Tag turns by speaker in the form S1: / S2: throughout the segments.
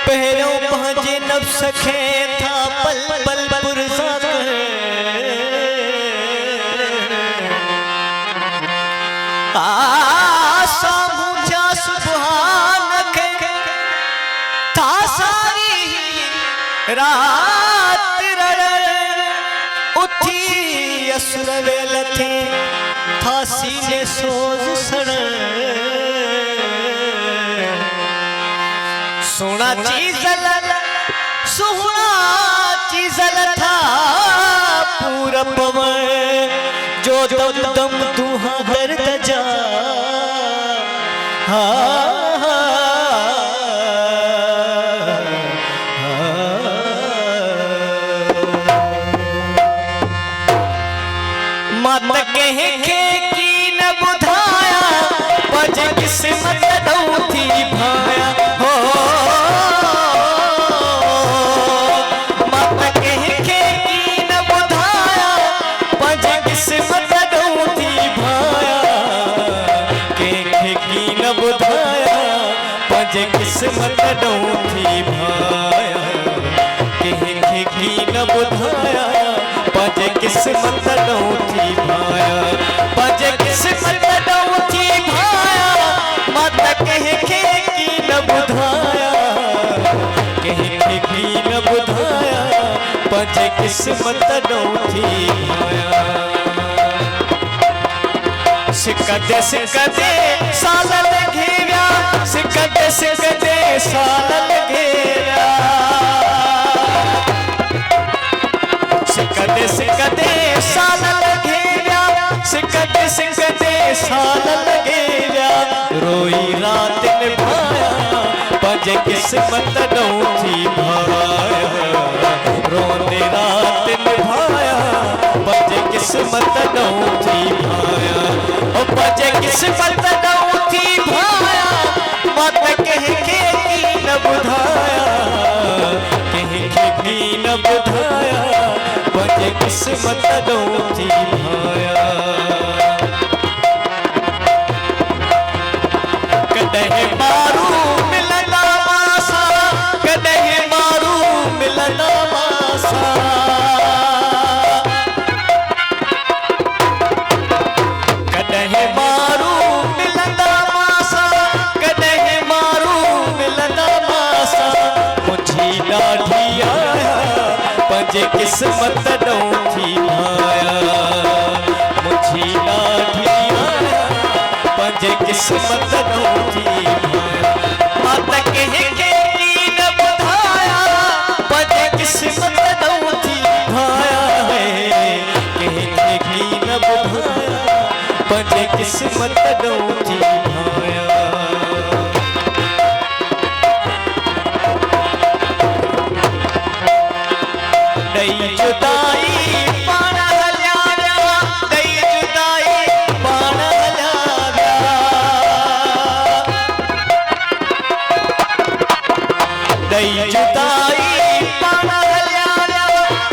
S1: पहरों पहुंचे नब सखे था पल पल पुरसा कर आशा मुझा सुबहान के था सारी रात उठी असुर वेल थे था सीने सोज सड़ सोना चीजल था पूरा पवन जो दम दम दुहा दर्द जा मत कह के की न बुधाया बज किस्मत दौथी भाया हो मत कह के की न बुधाया बज किस्मत दौथी भाया कह की न बुधाया बज किस्मत दौथी भाया कह की न बुधाया बज किस्मत दौथी भाया बज किस्मत दौथी भाया मत कह के की न बुधाया कह की न बुधाया बज किस्मत दौथी भाया सिकदे साल घेरा सिकदे साल घेरा सिकदे साल घेरा सिकदे साल घेरा रोई रात निभाया बज किस्मत दौथी भाया रोते रात निभाया बज किस्मत दौथी भाया ओ बज किस्मत दौथी भाया मत कह के की न बुधाया कह की न बुधाया बज किस्मत दौथी भाया कदह मारू मिलना मासा कदह मारू मिलना मासा कदह मारू मिलना मासा कदह मारू मिलना मासा मुझी लाठी आया बज किस्मत दौथी भाया मुझी लाठी आया बज किस्मत दौथी भाया मत कह के की न बुधाया बज किस्मत दौथी भाया है कह की न बुधाया बज किस्मत दौथी भाया दई जुदाई पाण हल्या व्या दई जुदाई पाण हल्या व्या दई जुदाई पाण हल्या व्या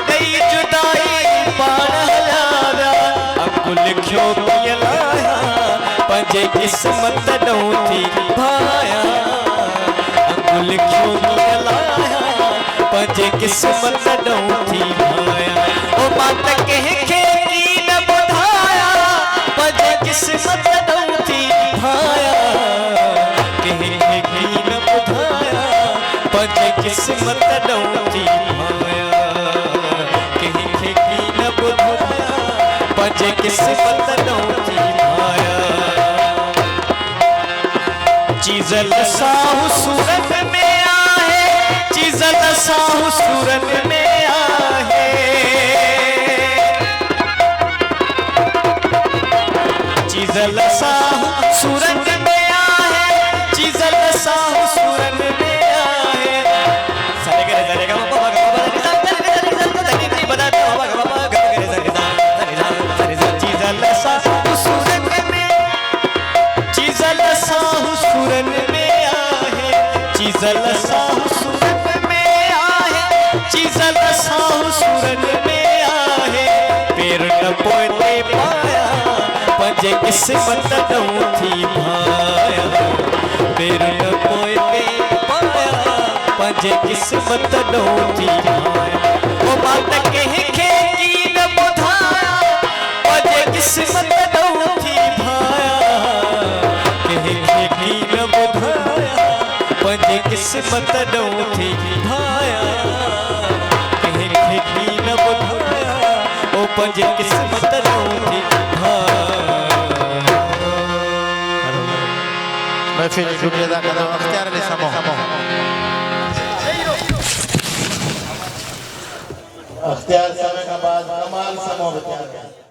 S1: दई जुदाई पाण हल्या व्या अकुल लिखियो पियलाया बज किस्मत दौथी भाया अकुल लिखियो पियलाया बज किस्मत दौथी भाया ओ मत कह के की न बुधाया बज किस्मत दौथी भाया कह की न बुधाया बज किस्मत दौथी भाया कह की न बुधाया बज किस्मत दौथी भाया चीजल साहु सूरत में आहे चीजल साहु सूरत में आहे चीजल साहु सूरत में आहे चीजल साहु सूरत में आहे सारे करे सारे गा बाबा बाबा चीजल साहु सूरत में चीजल साहु सूरत में आहे चीजल साहु सूरत में आहे चीजल साहु सूरत में आहे पेर न पोते पाया बज किस्मत दौथी भाया पेर न पोते पाया पंजे किस्मत ॾोठी भाया ओ बात कंहिं खे की न ॿुधाया पंजे किस्मत ॾोठी भाया कंहिं खे की न ॿुधाया पंजे किस्मत ॾोठी भाया कंहिं खे की न ॿुधाया ओ पंजे किस्मत ॾोठी भाया
S2: महफिल दुनिया दा कदम अख्तियार ने समो अख्तियार समय का बाद कमाल समो